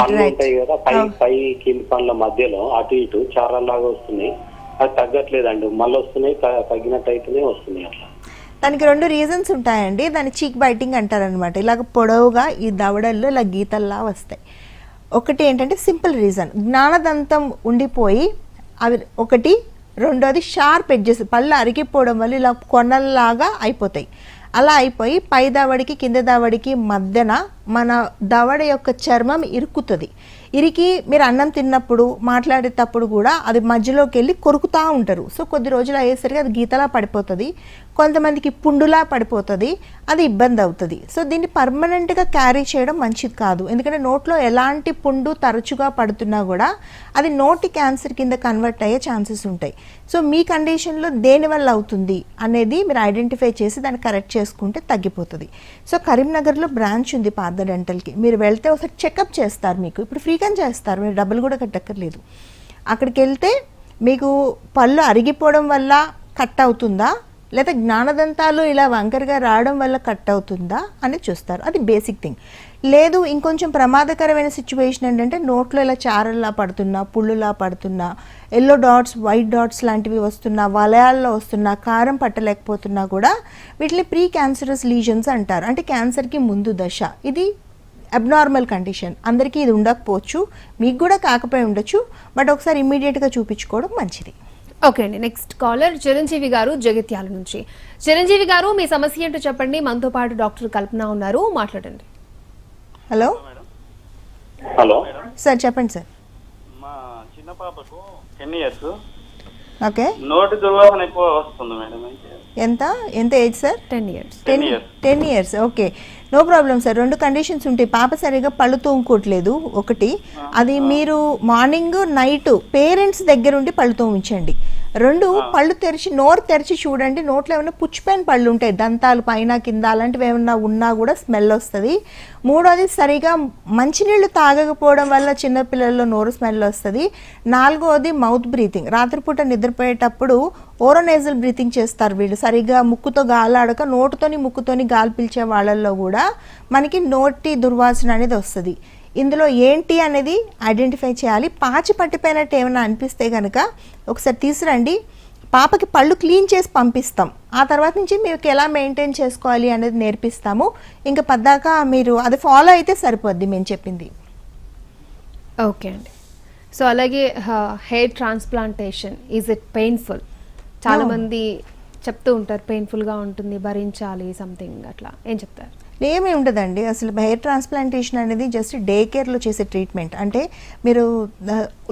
పళ్ళు ఉంటాయి కదా, పై కింది పళ్ళ మధ్యలో అటు ఇటు చారల్లాగా వస్తున్నాయి. అది తగ్గట్లేదండి, మళ్ళీ వస్తున్నాయి, తగ్గినట్టు అయితేనే వస్తున్నాయి. అట్లా దానికి 2 రీజన్స్ ఉంటాయండి. దాన్ని చీక్ బైటింగ్ అంటారనమాట. ఇలాగ పొడవుగా ఈ దవడల్లో ఇలా గీతల్లా వస్తాయి. ఒకటి ఏంటంటే సింపుల్ రీజన్, జ్ఞానదంతం ఉండిపోయి అవి ఒకటి. రెండోది షార్ప్ ఎడ్జెస్, పళ్ళు అరిగిపోవడం వల్ల ఇలా కొనల్లాగా అయిపోతాయి. అలా అయిపోయి పై దవడికి కింద దవడికి మధ్యన మన దవడ యొక్క చర్మం ఇరుకుతుంది. ఇరికి మీరు అన్నం తిన్నప్పుడు, మాట్లాడేటప్పుడు కూడా అది మధ్యలోకి వెళ్ళి కొరుకుతూ ఉంటారు. సో కొద్ది రోజులు అయ్యేసరికి అది గీతలా పడిపోతుంది, కొంతమందికి పుండులా పడిపోతుంది, అది ఇబ్బంది అవుతుంది. సో దీన్ని పర్మనెంట్గా క్యారీ చేయడం మంచిది కాదు. ఎందుకంటే నోట్లో ఎలాంటి పుండు తరచుగా పడుతున్నా కూడా అది నోటి క్యాన్సర్ కింద కన్వర్ట్ అయ్యే ఛాన్సెస్ ఉంటాయి. సో మీ కండిషన్లో దేనివల్ల అవుతుంది అనేది మీరు ఐడెంటిఫై చేసి దాన్ని కరెక్ట్ చేసుకుంటే తగ్గిపోతుంది. సో కరీంనగర్లో బ్రాంచ్ ఉంది పార్థ డెంటల్కి. మీరు వెళ్తే ఒకసారి చెకప్ చేస్తారు, మీకు ఇప్పుడు ఫ్రీగా చేస్తారు, మీరు డబ్బులు కూడా కట్టక్కర్లేదు. అక్కడికి వెళ్తే మీకు పళ్ళు అరిగిపోవడం వల్ల కట్ అవుతుందా, లేదా జ్ఞానదంతాలు ఇలా వంకరగా రావడం వల్ల కట్ అవుతుందా అని చూస్తారు. అది బేసిక్ థింగ్. లేదు ఇంకొంచెం ప్రమాదకరమైన సిచ్యువేషన్ ఏంటంటే నోట్లో ఇలా చారల్లా పడుతున్నా, పుళ్ళులా పడుతున్నా, ఎల్లో డాట్స్, వైట్ డాట్స్ లాంటివి వస్తున్నా, వలయాల్లో వస్తున్నా, కారం పట్టలేకపోతున్నా కూడా వీటిని ప్రీ క్యాన్సరస్ లీజన్స్ అంటారు. అంటే క్యాన్సర్కి ముందు దశ. ఇది అబ్నార్మల్ కండిషన్, అందరికీ ఇది ఉండకపోవచ్చు, మీకు కూడా కాకపోయి ఉండొచ్చు, బట్ ఒకసారి ఇమ్మీడియట్గా చూపించుకోవడం మంచిది. ఓకే అండి, నెక్స్ట్ కాలర్ చిరంజీవి గారు జగిత్యాల నుంచి. చిరంజీవి గారు మీ సమస్య ఏంటో చెప్పండి, మనతో పాటు డాక్టర్ కల్పన ఉన్నారు, మాట్లాడండి. హలో సార్, చెప్పండి సార్. మా చిన్న పాపకు 10 years. ఓకే, నోటి దుర్వాసన ఎక్కువ వస్తుంది మేడం. ఎంత age sir? 10 years. 10 years. Okay, no problem sir. 2 conditions ఉంటాయి. పాప సరిగా పళ్ళు తోముకోవట్లేదు ఒకటి, అది మీరు మార్నింగ్ నైట్ పేరెంట్స్ దగ్గరుండి పళ్ళు తోమించండి. 2 పళ్ళు తెరిచి నోరు తెరిచి చూడండి, నోట్లో ఏమైనా పుచ్చిపోయిన పళ్ళు ఉంటాయి, దంతాలు పైన కింద అలాంటివి ఏమైనా ఉన్నా కూడా స్మెల్ వస్తుంది. 3వది సరిగా మంచినీళ్ళు తాగకపోవడం వల్ల చిన్నపిల్లల్లో నోరు స్మెల్ వస్తుంది. 4వది మౌత్ బ్రీతింగ్, రాత్రిపూట నిద్రపోయేటప్పుడు ఓరోనేజల్ బ్రీతింగ్ చేస్తారు వీళ్ళు, సరిగా ముక్కుతో గాలాడక నోటుతోని ముక్కుతోని గాలి పీల్చే వాళ్ళల్లో కూడా మనకి నోటి దుర్వాసన అనేది వస్తుంది. ఇందులో ఏంటి అనేది ఐడెంటిఫై చేయాలి. పాచి పట్టిపోయినట్టు ఏమైనా అనిపిస్తే కనుక ఒకసారి తీసురండి, పాపకి పళ్ళు క్లీన్ చేసి పంపిస్తాం. ఆ తర్వాత నుంచి మీకు ఎలా మెయింటైన్ చేసుకోవాలి అనేది నేర్పిస్తాము. ఇంకా పద్దాక మీరు అది ఫాలో అయితే సరిపోద్ది మేము చెప్పింది. ఓకే అండి. సో అలాగే hair transplantation is it painful? చాలామంది చెప్తూ ఉంటారు పెయిన్ఫుల్గా ఉంటుంది, భరించాలి సంథింగ్, అట్లా ఏం చెప్తారు? ఏమీ ఉండదండి. అసలు హెయిర్ ట్రాన్స్ప్లాంటేషన్ అనేది జస్ట్ డే కేర్లో చేసే ట్రీట్మెంట్. అంటే మీరు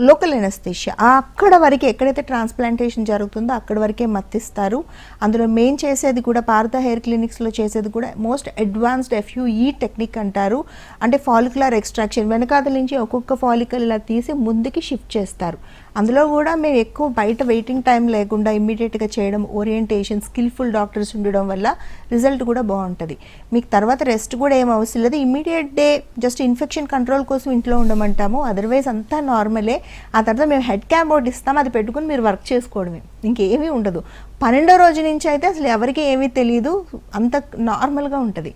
లోకల్ ఎనస్థీషియా అక్కడ వరకు ఎక్కడైతే ట్రాన్స్ప్లాంటేషన్ జరుగుతుందో అక్కడ వరకే మత్తిస్తారు. అందులో మెయిన్ చేసేది కూడా పార్థ హెయిర్ క్లినిక్స్లో చేసేది కూడా మోస్ట్ అడ్వాన్స్డ్ FUE టెక్నిక్ అంటారు. అంటే ఫాలిక్యులర్ ఎక్స్ట్రాక్షన్, వెనకాల నుంచి ఒక్కొక్క ఫాలికల్ ఇలా తీసి ముందుకి షిఫ్ట్ చేస్తారు. అందులో కూడా మేము ఎక్కువ బయట వెయిటింగ్ టైం లేకుండా ఇమ్మీడియట్గా చేయడం, ఓరియంటేషన్, స్కిల్ఫుల్ డాక్టర్స్ ఉండడం వల్ల రిజల్ట్ కూడా బాగుంటుంది. మీకు తర్వాత రెస్ట్ కూడా ఏం అవసరం లేదు. Immediate day just infection control కోసం ఇంట్లో ఉండమంటాము, అదర్వైజ్ అంతా నార్మలే. ఆ తర్వాత మేము హెడ్ క్యాప్ ఒకటి ఇస్తాం, అది పెట్టుకుని మీరు వర్క్ చేసుకోవడమే, ఇంకేమీ ఉండదు. 12వ రోజు నుంచి అయితే అసలు ఎవరికి ఏమీ తెలియదు, అంత నార్మల్గా ఉంటుంది.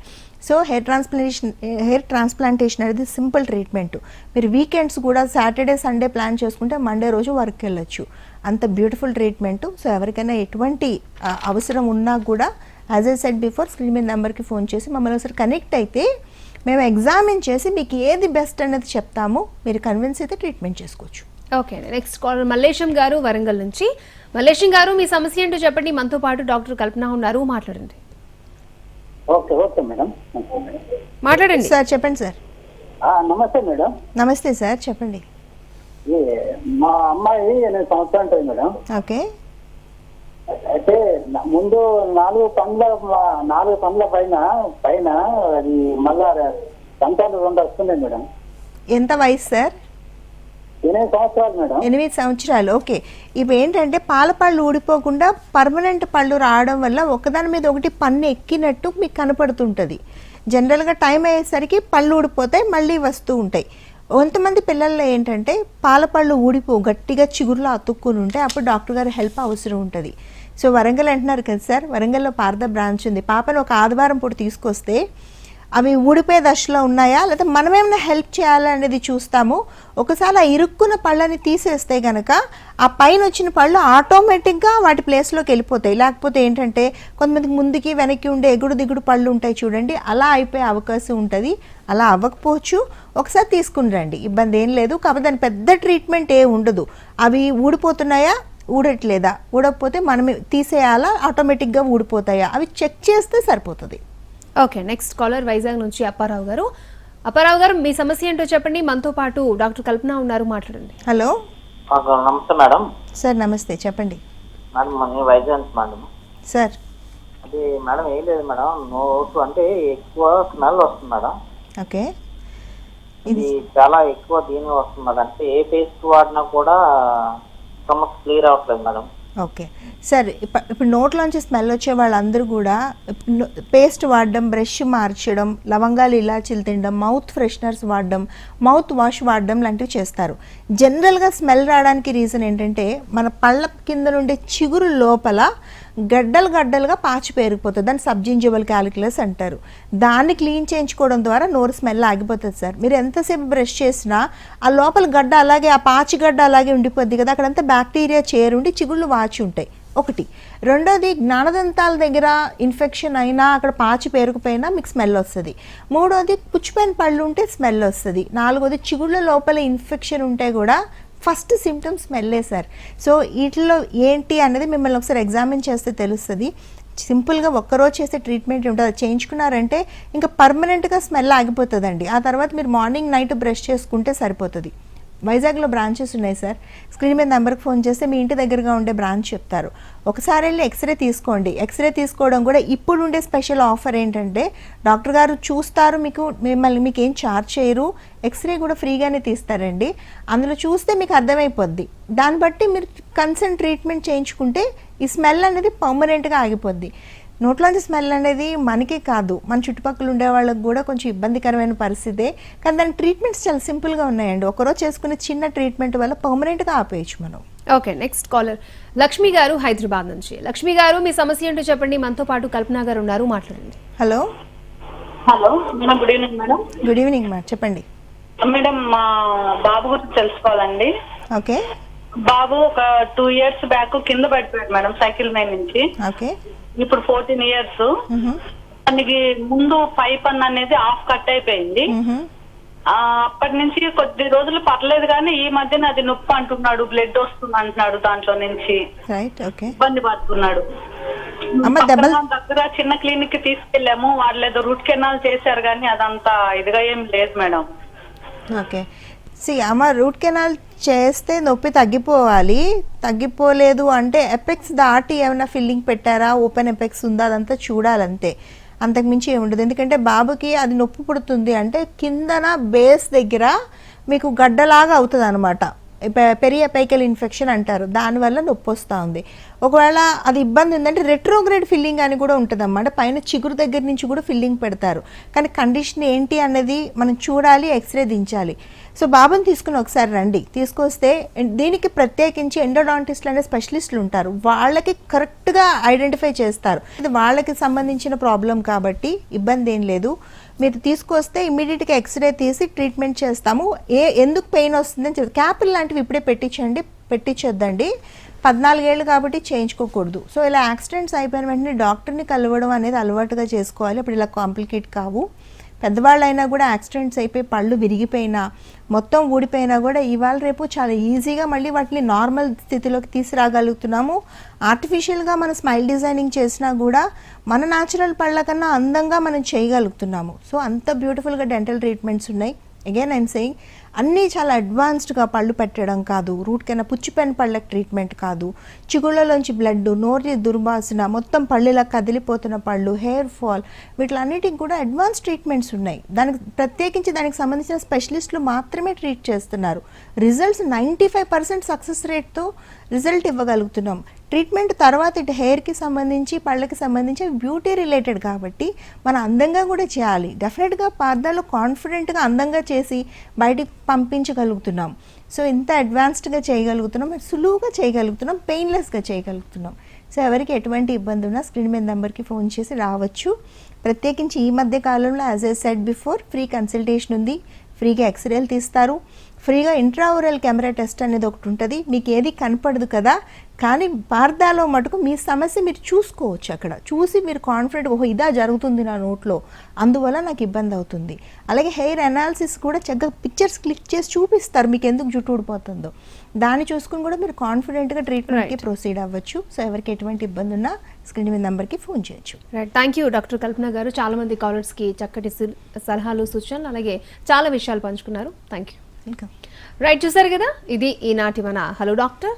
సో హెయిర్ ట్రాన్స్ప్లాంటేషన్ అనేది సింపుల్ ట్రీట్మెంట్. మీరు వీకెండ్స్ కూడా సాటర్డే సండే ప్లాన్ చేసుకుంటే మండే రోజు వర్క్ వెళ్ళొచ్చు. అంత బ్యూటిఫుల్ ట్రీట్మెంట్. సో ఎవరికైనా ఎటువంటి అవసరం ఉన్నా కూడా as I said before screen మీద నెంబర్కి ఫోన్ చేసి మమ్మల్ని ఒకసారి కనెక్ట్ అయితే మేము ఎగ్జామిన్ చేసి మీకు ఏది బెస్ట్ అనేది చెప్తాము. మీరు కన్విన్స్ అయితే ట్రీట్మెంట్ చేసుకోవచ్చు. ఓకే, నెక్స్ట్ కాలర్ మల్లేశం గారు వరంగల్ నుంచి. మల్లేశం గారు మీ సమస్య ఏంటో చెప్పండి. మనతో పాటు డాక్టర్ కల్పన ఉన్నారు, మాట్లాడండి. ఓకే ఓకే మేడం, మాట్లాడండి సార్. చెప్పండి సార్. నమస్తే మేడం. నమస్తే సార్, చెప్పండి. మా అమ్మాయి 8 సంవత్సరాలు ఉంటుంది మేడం. ఓకే. అయితే ముందు 4 పండ్ల పైన అది మళ్ళా సంతాలు 2 వస్తున్నాయి మేడం. ఎంత వయసు సార్? 8 సంవత్సరాలు మేడం. 8 సంవత్సరాలు. ఓకే. ఇవి ఏంటంటే పాల పళ్ళు ఊడిపోకుండా పర్మనెంట్ పళ్ళు రావడం వల్ల ఒకదాని మీద ఒకటి పన్ను ఎక్కినట్టు మీకు కనపడుతుంటుంది. జనరల్గా టైం అయ్యేసరికి పళ్ళు ఊడిపోతాయి, మళ్ళీ వస్తూ ఉంటాయి. కొంతమంది పిల్లల్లో ఏంటంటే పాల పళ్ళు గట్టిగా చిగురులో అతుక్కుని ఉంటే అప్పుడు డాక్టర్ గారి హెల్ప్ అవసరం ఉంటుంది. సో వరంగల్ అంటున్నారు కదా సార్, వరంగల్లో పార్థ బ్రాంచ్ ఉంది. పాపను ఒక ఆదివారం పూట తీసుకొస్తే అవి ఊడిపోయే దశలో ఉన్నాయా లేదా మనమేమైనా హెల్ప్ చేయాలనేది చూస్తాము. ఒకసారి ఆ ఇరుక్కున్న పళ్ళని తీసేస్తే కనుక ఆ పైన వచ్చిన పళ్ళు ఆటోమేటిక్గా వాటి ప్లేస్లోకి వెళ్ళిపోతాయి. లేకపోతే ఏంటంటే కొంతమందికి ముందుకి వెనక్కి ఉండే ఎగుడు దిగుడు పళ్ళు ఉంటాయి చూడండి, అలా అయిపోయే అవకాశం ఉంటుంది. అలా అవ్వకపోవచ్చు, ఒకసారి తీసుకుని రండి, ఇబ్బంది ఏం లేదు. కాబట్టి దాని పెద్ద ట్రీట్మెంట్ ఏ ఉండదు. అవి ఊడిపోతున్నాయా, ఊడట్లేదా, ఊడకపోతే మనమే తీసేయాలా, ఆటోమేటిక్గా ఊడిపోతాయా, అవి చెక్ చేస్తే సరిపోతుంది. ఓకే, నెక్స్ట్ కాలర్ వైజాగ్ నుంచి అప్పారావు గారు. అప్పారావు గారు మీ సమస్య ఏంటో చెప్పండి. మనతో పాటు డాక్టర్ కల్పన ఉన్నారు, మాట్లాడండి. హలో. నమస్తే మేడం. సార్ నమస్తే, చెప్పండి. మేడం నేను వైజాగ్ మేడం. సార్ అది మేడం ఏం లేదు మేడం, నోటు అంటే ఎక్కువ స్మెల్ వస్తుంది మేడం. ఓకే. ఇది చాలా ఎక్కువ దీని వస్తుంది మేడం. అంటే ఏ పేస్ట్ వాడినా కూడా స్టమక్ క్లియర్ అవ్వట్లేదు మేడం. ఓకే సార్, ఇప్పుడు నోట్లోంచి స్మెల్ వచ్చే వాళ్ళందరూ కూడా పేస్ట్ వాడడం, బ్రష్ మార్చడం, లవంగాలు ఇలాచీలు తినడం, మౌత్ ఫ్రెషనర్స్ వాడడం, మౌత్ వాష్ వాడడం లాంటివి చేస్తారు. జనరల్గా స్మెల్ రావడానికి రీజన్ ఏంటంటే మన పళ్ళ కింద నుండి చిగురు లోపల గడ్డలుగా పాచి పేరుకుపోతుంది. దాన్ని సబ్జింజిబల్ క్యాలిక్యులస్ అంటారు. దాన్ని క్లీన్ చేయించుకోవడం ద్వారా నోరు స్మెల్ ఆగిపోతుంది సార్. మీరు ఎంతసేపు బ్రష్ చేసినా ఆ లోపల గడ్డ అలాగే, ఆ పాచి గడ్డ అలాగే ఉండిపోద్ది కదా, అక్కడంతా బ్యాక్టీరియా చేరుండి చిగుళ్ళు వాచి ఉంటాయి. ఒకటి. రెండోది, జ్ఞానదంతాల దగ్గర ఇన్ఫెక్షన్ అయినా అక్కడ పాచి పేరుకుపోయినా మీకు స్మెల్ వస్తుంది. మూడోది, పుచ్చిపోయిన పళ్ళు ఉంటే స్మెల్ వస్తుంది. నాలుగోది, చిగుళ్ళ లోపల ఇన్ఫెక్షన్ ఉంటే కూడా ఫస్ట్ సిమ్టమ్స్ స్మెల్లే సార్. సో వీటిలో ఏంటి అనేది మిమ్మల్ని ఒకసారి ఎగ్జామిన్ చేస్తే తెలుస్తుంది. సింపుల్గా ఒక్కరోజు చేసే ట్రీట్మెంట్ ఉంటుంది. అది చేయించుకున్నారంటే ఇంకా పర్మనెంట్గా స్మెల్ ఆగిపోతుందండి. ఆ తర్వాత మీరు మార్నింగ్ నైట్ బ్రష్ చేసుకుంటే సరిపోతుంది. వైజాగ్లో బ్రాంచెస్ ఉన్నాయి సార్. స్క్రీన్ మీద నెంబర్కి ఫోన్ చేస్తే మీ ఇంటి దగ్గరగా ఉండే బ్రాంచ్ చెప్తారు. ఒకసారి వెళ్ళి ఎక్స్రే తీసుకోండి. ఎక్స్రే తీసుకోవడం కూడా ఇప్పుడు ఉండే స్పెషల్ ఆఫర్ ఏంటంటే డాక్టర్ గారు చూస్తారు, మీకు ఏం ఛార్జ్ చేయరు, ఎక్స్రే కూడా ఫ్రీగానే తీస్తారండి. అందులో చూస్తే మీకు అర్థమైపోద్ది. దాన్ని బట్టి మీరు కన్సర్న్ ట్రీట్మెంట్ చేయించుకుంటే ఈ స్మెల్ అనేది పర్మనెంట్గా ఆగిపోద్ది. నోట్లోంచి స్మెల్ అనేది మనకే కాదు, మన చుట్టుపక్కల ఉండే వాళ్ళకి కూడా కొంచెం ఇబ్బందికరమైన పరిస్థితే. కానీ దాని ట్రీట్మెంట్స్ చాలా సింపుల్గా ఉన్నాయండి. ఒకరోజు చేసుకునే చిన్న ట్రీట్మెంట్ వల్ల పర్మనెంట్గా ఆపేయచ్చు మనం. ఓకే, నెక్స్ట్ కాలర్ లక్ష్మి గారు హైదరాబాద్ నుంచి. లక్ష్మి గారు మీ సమస్య ఏంటో చెప్పండి. మనతో పాటు కల్పన గారు ఉన్నారు, మాట్లాడండి. Hello. Hello madam, good evening madam. Good evening madam, చెప్పండి. మేడం మా బాబు గురించి తెలుసుకోవాలండి. ఓకే. బాబు ఒక 2 years బ్యాక్ కింద పడిపోయాడు మేడం సైకిల్ మీద నుంచి. ఓకే. ఇప్పుడు 14 years. దానికి ముందు పైప్ అనేది ఆఫ్ కట్ అయిపోయింది. అప్పటి నుంచి కొద్ది రోజులు పర్లేదు కానీ ఈ మధ్యన అది నొప్పి అంటున్నాడు, బ్లడ్ వస్తుంది అంటున్నాడు దాంట్లో నుంచి. ఇబ్బంది పడుతున్నాడు. దగ్గర చిన్న క్లినిక్ కి తీసుకెళ్ళాము, వాళ్ళు ఏదో రూట్ కెనాల్ చేశారు కానీ అదంతా ఇదిగా ఏం లేదు మేడం. ఓకే. అమ్మ, రూట్ కెనాల్ చేస్తే నొప్పి తగ్గిపోవాలి. తగ్గిపోలేదు అంటే ఎపెక్స్ దాటి ఏమైనా ఫిల్లింగ్ పెట్టారా, ఓపెన్ ఎపెక్స్ ఉందా, అదంతా చూడాలంతే. అంతకుమించి ఏముండదు. ఎందుకంటే బాబుకి అది నొప్పి పుడుతుంది అంటే కిందన బేస్ దగ్గర మీకు గడ్డలాగా అవుతుంది అనమాట. పెరియపైకల్ ఇన్ఫెక్షన్ అంటారు, దానివల్ల నొప్పి వస్తూ ఉంది. ఒకవేళ అది ఇబ్బంది ఉందంటే రెట్రోగ్రేడ్ ఫిల్లింగ్ అని కూడా ఉంటుంది అన్నమాట. పైన చిగురు దగ్గర నుంచి కూడా ఫిల్లింగ్ పెడతారు. కానీ కండిషన్ ఏంటి అన్నది మనం చూడాలి, ఎక్స్రే దించాలి. సో బాబుని తీసుకుని ఒకసారి రండి. తీసుకొస్తే దీనికి ప్రత్యేకించి ఎండోడాంటిస్ట్లు అనే స్పెషలిస్టులు ఉంటారు, వాళ్ళకి కరెక్ట్గా ఐడెంటిఫై చేస్తారు. ఇది వాళ్ళకి సంబంధించిన ప్రాబ్లం కాబట్టి ఇబ్బంది ఏం లేదు. మీరు తీసుకొస్తే ఇమీడియట్గా ఎక్స్రే తీసి ట్రీట్మెంట్ చేస్తాము. ఎందుకు పెయిన్ వస్తుందని చెప్పి క్యాపిల్ లాంటివి ఇప్పుడే పెట్టించొద్దండి. 14 ఏళ్ళు కాబట్టి చేయించుకోకూడదు. సో ఇలా యాక్సిడెంట్స్ అయిపోయిన వెంటనే డాక్టర్ని కలవడం అనేది అలవాటుగా చేసుకోవాలి. అప్పుడు ఇలా కాంప్లికేట్ కావు. పెద్దవాళ్ళైనా కూడా యాక్సిడెంట్స్ అయిపోయి పళ్ళు విరిగిపోయినా, మొత్తం ఊడిపోయినా కూడా ఇవాళ రేపు చాలా ఈజీగా మళ్ళీ వాటిని నార్మల్ స్థితిలోకి తీసుకురాగలుగుతున్నాము. ఆర్టిఫిషియల్గా మన స్మైల్ డిజైనింగ్ చేసినా కూడా మన న్యాచురల్ పళ్ళ కన్నా అందంగా మనం చేయగలుగుతున్నాము. సో అంత బ్యూటిఫుల్గా డెంటల్ ట్రీట్మెంట్స్ ఉన్నాయి. అగైన్ ఐఎమ్ సెయింగ్ అన్నీ చాలా అడ్వాన్స్డ్గా పళ్ళు పెట్టడం కాదు, రూట్ కెనా పుచ్చిపెన్ పళ్ళకి ట్రీట్మెంట్ కాదు, చిగుళ్ళలోంచి బ్లడ్, నోరి దుర్వాసన, మొత్తం పళ్ళులా కదిలిపోతున్న పళ్ళు, హెయిర్ ఫాల్, వీటిలన్నిటికి కూడా అడ్వాన్స్ ట్రీట్మెంట్స్ ఉన్నాయి. ప్రత్యేకించి దానికి సంబంధించిన స్పెషలిస్టులు మాత్రమే ట్రీట్ చేస్తున్నారు. రిజల్ట్స్ 95% సక్సెస్ రేట్తో రిజల్ట్ ఇవ్వగలుగుతున్నాం. ట్రీట్మెంట్ తర్వాత ఇటు హెయిర్కి సంబంధించి పళ్ళకి సంబంధించి బ్యూటీ రిలేటెడ్ కాబట్టి మనం అందంగా కూడా చేయాలి. డెఫినెట్గా పాదాలు కాన్ఫిడెంట్గా అందంగా చేసి బయటికి పంపించగలుగుతున్నాం. సో ఇంత అడ్వాన్స్డ్గా చేయగలుగుతున్నాం, సులువుగా చేయగలుగుతున్నాం, పెయిన్లెస్గా చేయగలుగుతున్నాం. సో ఎవరికి ఎటువంటి ఇబ్బంది ఉన్నా స్క్రీన్ మీద నెంబర్కి ఫోన్ చేసి రావచ్చు. ప్రత్యేకించి ఈ మధ్య కాలంలో as I said before free consultation ఉంది, ఫ్రీగా ఎక్స్రేలు తీస్తారు, ఫ్రీగా ఇంట్రాఓరల్ కెమెరా టెస్ట్ అనేది ఒకటి ఉంటుంది. మీకు ఏది కనపడదు కదా, కానీ పార్దాలో మటుకు మీ సమస్య మీరు చూసుకోవచ్చు. అక్కడ చూసి మీరు కాన్ఫిడెంట్, ఓహో ఇదా జరుగుతుంది నా నోట్లో, అందువల్ల నాకు ఇబ్బంది అవుతుంది. అలాగే హెయిర్ అనాలిసిస్ కూడా చక్కగా పిక్చర్స్ క్లిక్ చేసి చూపిస్తారు మీకు ఎందుకు జుట్టు ఊడిపోతుందో. దాన్ని చూసుకుని కూడా మీరు కాన్ఫిడెంట్గా ట్రీట్మెంట్కి ప్రొసీడ్ అవ్వచ్చు. సో ఎవరికి ఎటువంటి ఇబ్బంది ఉన్నా స్క్రీన్ మీద నెంబర్కి ఫోన్ చేయొచ్చు. రైట్, థ్యాంక్ యూ డాక్టర్ కల్పన గారు. చాలామంది కాలర్స్కి చక్కటి సలహాలు, సూచనలు, అలాగే చాలా విషయాలు పంచుకున్నారు. Thank you. వెల్కమ్. రైట్, చూసారు కదా, ఇది ఈనాటి మన హలో డాక్టర్.